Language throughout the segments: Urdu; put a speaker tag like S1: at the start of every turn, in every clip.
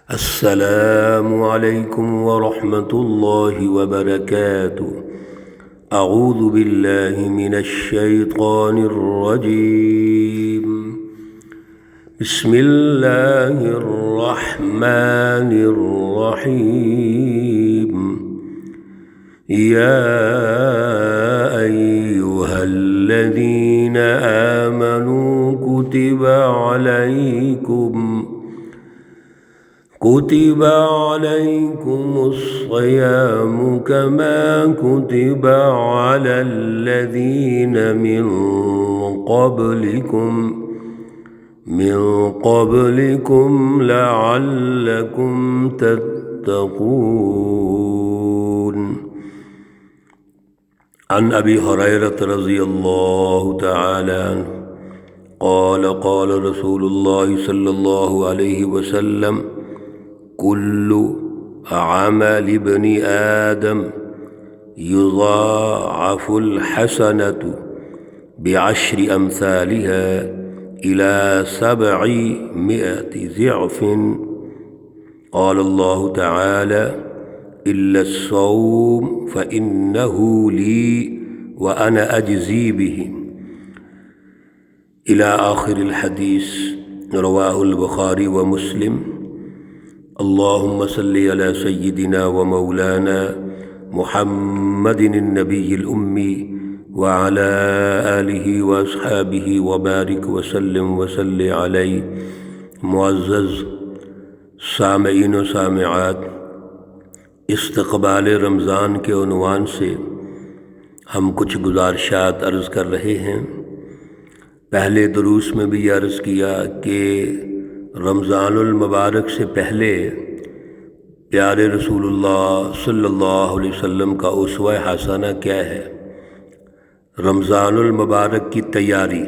S1: السلام علیکم ورحمۃ اللہ وبرکاتہ۔ اعوذ باللہ من الشیطان الرجیم، بسم اللہ الرحمن الرحیم۔ یا ایہا الذین آمنوا كتب عليكم الصيام كما كتب على الذين من قبلكم لعلكم تتقون۔ عن أبي هريرة رضي الله تعالى عنه قال قال رسول الله صلى الله عليه وسلم: كل عمل ابن آدم يضاعف الحسنة بعشر أمثالها إلى 700 ضعف، قال الله تعالى: إلا الصوم فإنه لي وأنا أجزي به، إلى آخر الحديث، رواه البخاري ومسلم۔ اللهم صل على سيدنا ومولانا محمد النبي الأمي وعلى آله وأصحابه وبارك وسلم وصل عليه۔ معزز سامعین و سامعات، استقبال رمضان کے عنوان سے ہم کچھ گزارشات عرض کر رہے ہیں۔ پہلے دروس میں بھی عرض کیا کہ رمضان المبارک سے پہلے پیارے رسول اللہ صلی اللہ علیہ وسلم کا اسوہ حسنہ کیا ہے؟ رمضان المبارک کی تیاری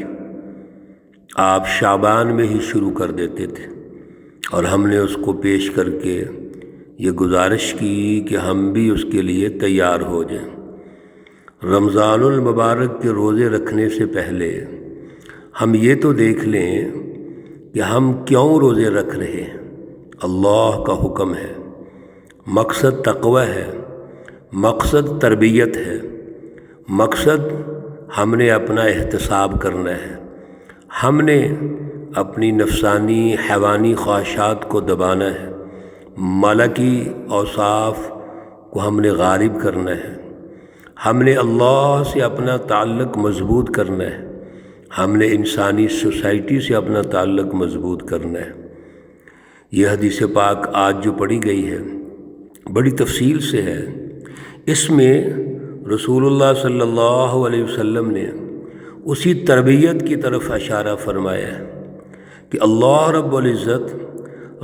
S1: آپ شعبان میں ہی شروع کر دیتے تھے، اور ہم نے اس کو پیش کر کے یہ گزارش کی کہ ہم بھی اس کے لیے تیار ہو جائیں۔ رمضان المبارک کے روزے رکھنے سے پہلے ہم یہ تو دیکھ لیں کہ ہم کیوں روزے رکھ رہے ہیں۔ اللہ کا حکم ہے، مقصد تقوی ہے، مقصد تربیت ہے، مقصد ہم نے اپنا احتساب کرنا ہے، ہم نے اپنی نفسانی حیوانی خواہشات کو دبانا ہے، ملکی اوصاف کو ہم نے غالب کرنا ہے، ہم نے اللہ سے اپنا تعلق مضبوط کرنا ہے، ہم نے انسانی سوسائٹی سے اپنا تعلق مضبوط کرنا ہے۔ یہ حدیث پاک آج جو پڑھی گئی ہے بڑی تفصیل سے ہے۔ اس میں رسول اللہ صلی اللہ علیہ وسلم نے اسی تربیت کی طرف اشارہ فرمایا ہے کہ اللہ رب العزت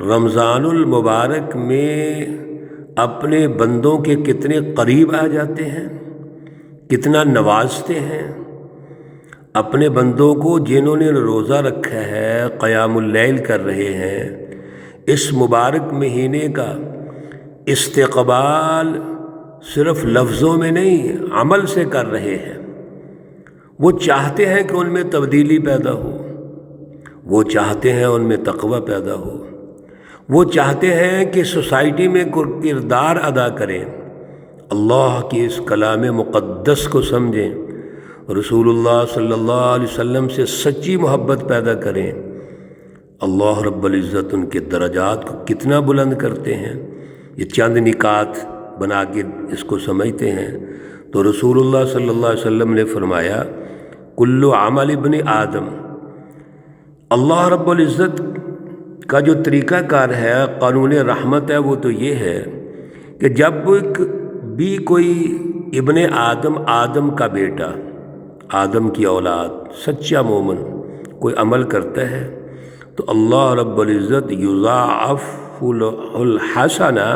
S1: رمضان المبارک میں اپنے بندوں کے کتنے قریب آ جاتے ہیں، کتنا نوازتے ہیں اپنے بندوں کو جنہوں نے روزہ رکھا ہے، قیام اللیل کر رہے ہیں۔ اس مبارک مہینے کا استقبال صرف لفظوں میں نہیں، عمل سے کر رہے ہیں۔ وہ چاہتے ہیں کہ ان میں تبدیلی پیدا ہو، وہ چاہتے ہیں ان میں تقوی پیدا ہو، وہ چاہتے ہیں کہ سوسائٹی میں کردار ادا کریں، اللہ کی اس کلام مقدس کو سمجھیں، رسول اللہ صلی اللہ علیہ وسلم سے سچی محبت پیدا کریں۔ اللہ رب العزت ان کے درجات کو کتنا بلند کرتے ہیں، یہ چند نکات بنا کے اس کو سمجھتے ہیں۔ تو رسول اللہ صلی اللہ علیہ وسلم نے فرمایا: کل عمل ابن آدم۔ اللہ رب العزت کا جو طریقہ کار ہے، قانون رحمت ہے، وہ تو یہ ہے کہ جب بھی کوئی ابن آدم، آدم کا بیٹا، آدم کی اولاد، سچا مومن کوئی عمل کرتا ہے تو اللہ رب العزت یضاعف الحسنہ،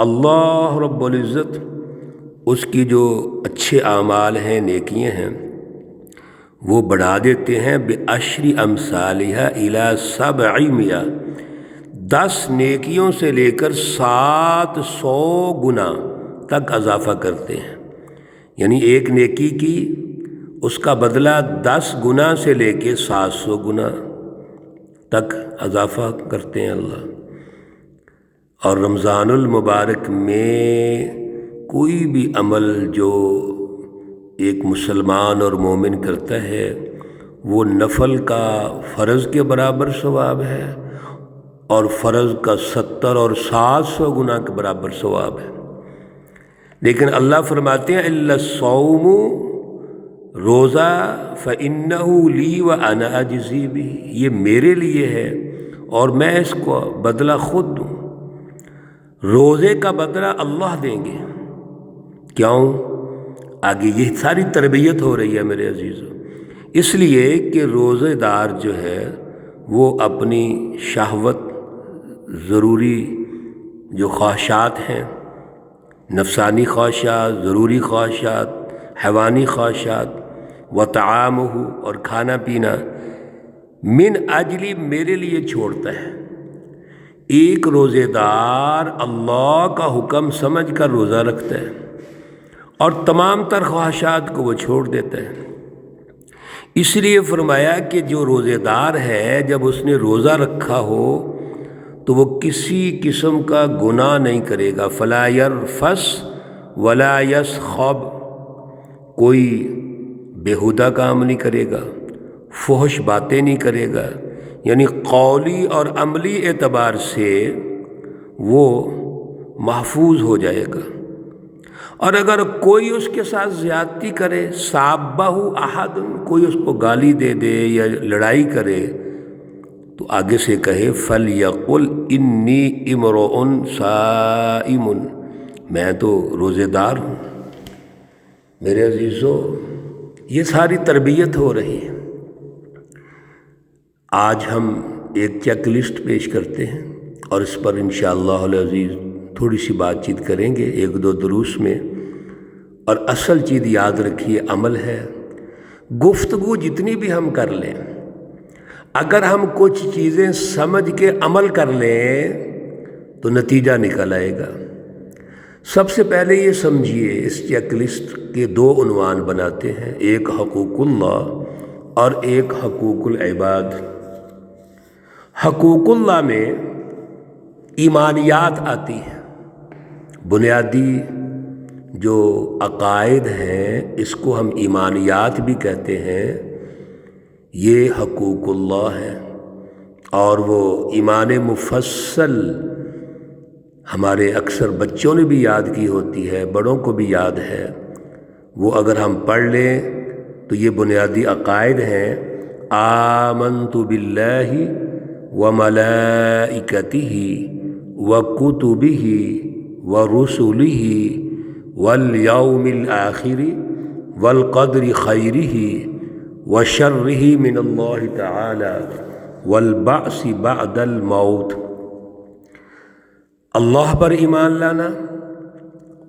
S1: اللہ رب العزت اس کی جو اچھے اعمال ہیں، نیکیاں ہیں، وہ بڑھا دیتے ہیں بعشر امثالها الی 700، 10 نیکیوں سے لے کر 700 گنا تک اضافہ کرتے ہیں۔ یعنی ایک نیکی کی اس کا بدلہ 10 گنا سے لے کے 700 گنا تک اضافہ کرتے ہیں اللہ۔ اور رمضان المبارک میں کوئی بھی عمل جو ایک مسلمان اور مومن کرتا ہے وہ نفل کا فرض کے برابر ثواب ہے اور فرض کا 70 اور 700 گنا کے برابر ثواب ہے۔ لیکن اللہ فرماتے ہیں الا الصوم، روزہ فإنہ لی وأنا أجزی بہ، یہ میرے لیے ہے اور میں اس کو بدلہ خود دوں۔ روزے کا بدلہ اللہ دیں گے۔ کیوں؟ آگے یہ ساری تربیت ہو رہی ہے میرے عزیزوں، اس لیے کہ روزے دار جو ہے وہ اپنی شہوت، ضروری جو خواہشات ہیں، نفسانی خواہشات، ضروری خواہشات، حیوانی خواہشات، وطعامہ، اور کھانا پینا، من اجلی، میرے لیے چھوڑتا ہے۔ ایک روزے دار اللہ کا حکم سمجھ کر روزہ رکھتا ہے اور تمام تر خواہشات کو وہ چھوڑ دیتا ہے۔ اس لیے فرمایا کہ جو روزے دار ہے جب اس نے روزہ رکھا ہو تو وہ کسی قسم کا گناہ نہیں کرے گا، فلا یرفث ولا یسخب، کوئی بیہودہ کام نہیں کرے گا، فحش باتیں نہیں کرے گا، یعنی قولی اور عملی اعتبار سے وہ محفوظ ہو جائے گا۔ اور اگر کوئی اس کے ساتھ زیادتی کرے، سابہ احد، کوئی اس کو گالی دے دے یا لڑائی کرے، تو آگے سے کہے فلیقل انی امرؤ صائم، میں تو روزے دار ہوں۔ میرے عزیزو، یہ ساری تربیت ہو رہی ہے۔ آج ہم ایک چیک لسٹ پیش کرتے ہیں اور اس پر انشاءاللہ العزیز تھوڑی سی بات چیت کریں گے 1-2 دروس میں۔ اور اصل چیز یاد رکھیے، عمل ہے۔ گفتگو جتنی بھی ہم کر لیں، اگر ہم کچھ چیزیں سمجھ کے عمل کر لیں تو نتیجہ نکل آئے گا۔ سب سے پہلے یہ سمجھیے، اس چیک لسٹ کے 2 عنوان بناتے ہیں، ایک حقوق اللہ اور ایک حقوق العباد۔ حقوق اللہ میں ایمانیات آتی ہیں، بنیادی جو عقائد ہیں اس کو ہم ایمانیات بھی کہتے ہیں، یہ حقوق اللہ ہے۔ اور وہ ایمان مفصل ہمارے اکثر بچوں نے بھی یاد کی ہوتی ہے، بڑوں کو بھی یاد ہے، وہ اگر ہم پڑھ لیں تو یہ بنیادی عقائد ہیں۔ آمنت باللہ وملائکتہ وکتبہ ورسلہ والیوم الآخر والقدر خیرہ وشرہ من اللہ تعالی والبعث بعد الموت۔ اللہ پر ایمان لانا،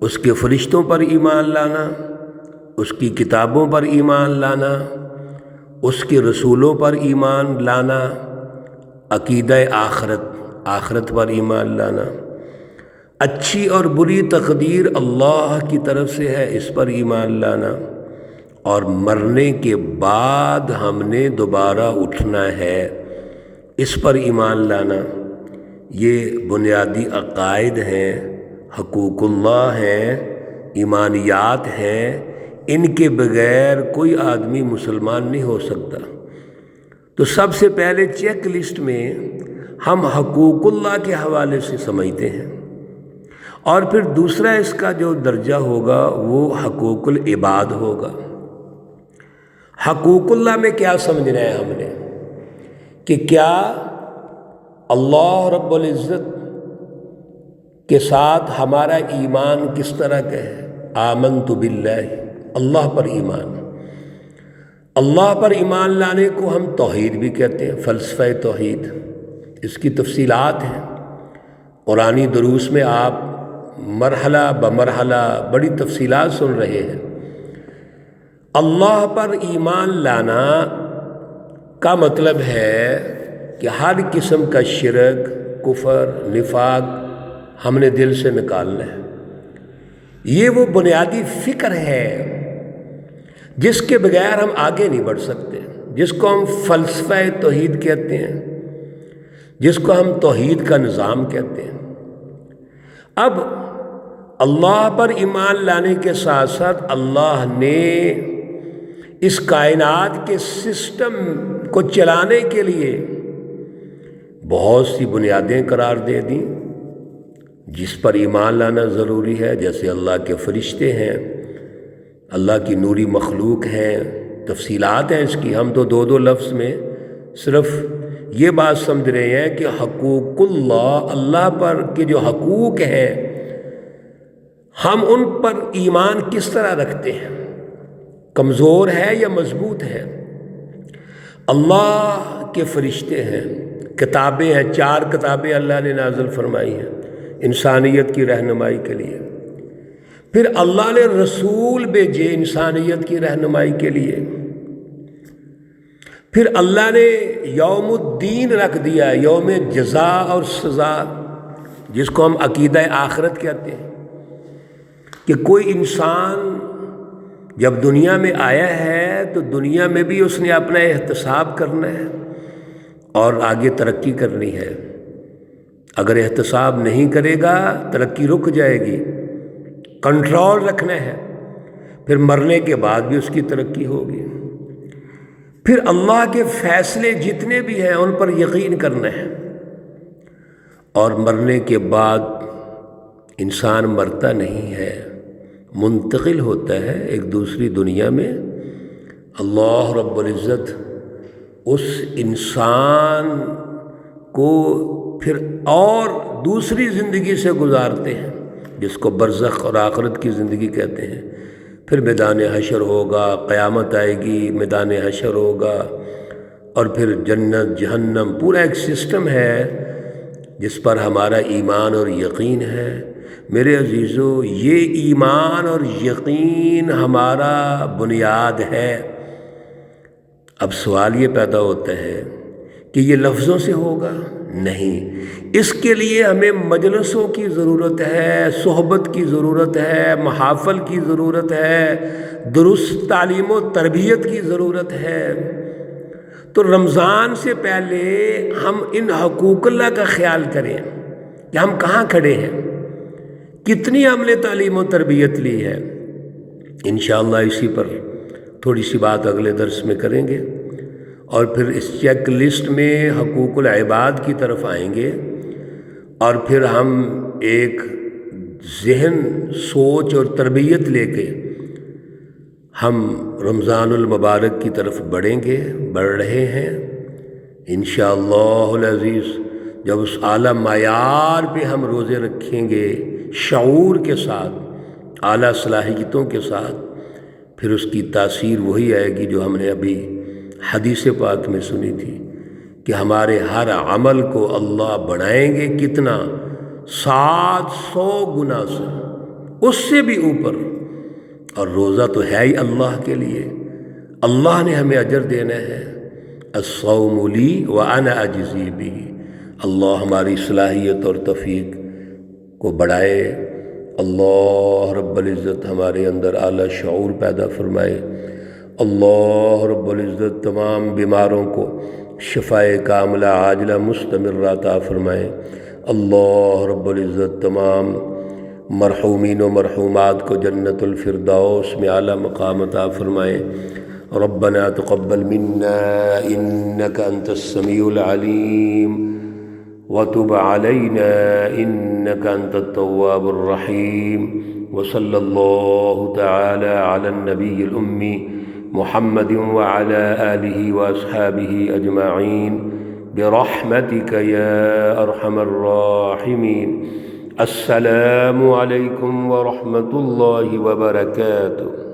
S1: اس کے فرشتوں پر ایمان لانا، اس کی کتابوں پر ایمان لانا، اس کے رسولوں پر ایمان لانا، عقیدہ آخرت پر ایمان لانا، اچھی اور بری تقدیر اللہ کی طرف سے ہے اس پر ایمان لانا، اور مرنے کے بعد ہم نے دوبارہ اٹھنا ہے اس پر ایمان لانا۔ یہ بنیادی عقائد ہیں، حقوق اللہ ہیں، ایمانیات ہیں، ان کے بغیر کوئی آدمی مسلمان نہیں ہو سکتا۔ تو سب سے پہلے چیک لسٹ میں ہم حقوق اللہ کے حوالے سے سمجھتے ہیں، اور پھر دوسرا اس کا جو درجہ ہوگا وہ حقوق العباد ہوگا۔ حقوق اللہ میں کیا سمجھنا ہے ہم نے کہ کیا اللہ رب العزت کے ساتھ ہمارا ایمان کس طرح کا ہے؟ آمنت باللہ، اللہ پر ایمان۔ اللہ پر ایمان لانے کو ہم توحید بھی کہتے ہیں، فلسفہ توحید، اس کی تفصیلات ہیں۔ قرآنی دروس میں آپ مرحلہ بمرحلہ بڑی تفصیلات سن رہے ہیں۔ اللہ پر ایمان لانا کا مطلب ہے کہ ہر قسم کا شرک، کفر، نفاق ہم نے دل سے نکالنا ہے۔ یہ وہ بنیادی فکر ہے جس کے بغیر ہم آگے نہیں بڑھ سکتے، جس کو ہم فلسفہ توحید کہتے ہیں، جس کو ہم توحید کا نظام کہتے ہیں۔ اب اللہ پر ایمان لانے کے ساتھ ساتھ اللہ نے اس کائنات کے سسٹم کو چلانے کے لیے بہت سی بنیادیں قرار دے دیں جس پر ایمان لانا ضروری ہے، جیسے اللہ کے فرشتے ہیں، اللہ کی نوری مخلوق ہیں، تفصیلات ہیں اس کی. ہم تو دو دو لفظ میں صرف یہ بات سمجھ رہے ہیں کہ حقوق اللہ، اللہ پر کے جو حقوق ہیں ہم ان پر ایمان کس طرح رکھتے ہیں، کمزور ہے یا مضبوط ہے. اللہ کے فرشتے ہیں، کتابیں ہیں، 4 کتابیں اللہ نے نازل فرمائی ہیں انسانیت کی رہنمائی کے لیے. پھر اللہ نے رسول بھیجے انسانیت کی رہنمائی کے لیے. پھر اللہ نے یوم الدین رکھ دیا، یوم جزا اور سزا، جس کو ہم عقیدہ آخرت کہتے ہیں، کہ کوئی انسان جب دنیا میں آیا ہے تو دنیا میں بھی اس نے اپنا احتساب کرنا ہے اور آگے ترقی کرنی ہے. اگر احتساب نہیں کرے گا ترقی رک جائے گی. کنٹرول رکھنا ہے، پھر مرنے کے بعد بھی اس کی ترقی ہوگی. پھر اللہ کے فیصلے جتنے بھی ہیں ان پر یقین کرنا ہے. اور مرنے کے بعد انسان مرتا نہیں ہے، منتقل ہوتا ہے ایک دوسری دنیا میں. اللہ رب العزت اس انسان کو پھر اور دوسری زندگی سے گزارتے ہیں جس کو برزخ اور آخرت کی زندگی کہتے ہیں. پھر میدان حشر ہوگا، قیامت آئے گی، میدان حشر ہوگا، اور پھر جنت جہنم، پورا ایک سسٹم ہے جس پر ہمارا ایمان اور یقین ہے. میرے عزیزو، یہ ایمان اور یقین ہمارا بنیاد ہے. اب سوال یہ پیدا ہوتا ہے کہ یہ لفظوں سے ہوگا؟ نہیں، اس کے لیے ہمیں مجلسوں کی ضرورت ہے، صحبت کی ضرورت ہے، محافل کی ضرورت ہے، درست تعلیم و تربیت کی ضرورت ہے. تو رمضان سے پہلے ہم ان حقوق اللہ کا خیال کریں کہ ہم کہاں کھڑے ہیں، کتنی ہم نے تعلیم و تربیت لی ہے. انشاءاللہ اسی پر تھوڑی سی بات اگلے درس میں کریں گے، اور پھر اس چیک لسٹ میں حقوق العباد کی طرف آئیں گے، اور پھر ہم ایک ذہن، سوچ اور تربیت لے کے ہم رمضان المبارک کی طرف بڑھیں گے، بڑھ رہے ہیں انشاءاللہ العزیز. جب اس اعلیٰ معیار پہ ہم روزے رکھیں گے شعور کے ساتھ، اعلیٰ صلاحیتوں کے ساتھ، پھر اس کی تاثیر وہی آئے گی جو ہم نے ابھی حدیث پاک میں سنی تھی کہ ہمارے ہر عمل کو اللہ بڑھائیں گے. کتنا؟ 700 گنا سے، اس سے بھی اوپر. اور روزہ تو ہے ہی اللہ کے لیے، اللہ نے ہمیں اجر دینا ہے. الصوم لی وانا اجزی بہ. اللہ ہماری صلاحیت اور توفیق کو بڑھائے. اللہ رب العزت ہمارے اندر اعلیٰ شعور پیدا فرمائے. اللہ رب العزت تمام بیماروں کو شفائے کاملہ عاجلہ مستمرہ عطا فرمائے. اللہ رب العزت تمام مرحومین و مرحومات کو جنت الفردوس میں اعلیٰ مقام عطا فرمائے. ربنا تقبل منا انك انت السميع العليم وتب علينا انك انت التواب الرحيم. وصلى الله تعالى على النبي الأمي محمد وعلى آله وأصحابه أجمعين برحمتك يا أرحم الراحمين. السلام عليكم ورحمة الله وبركاته.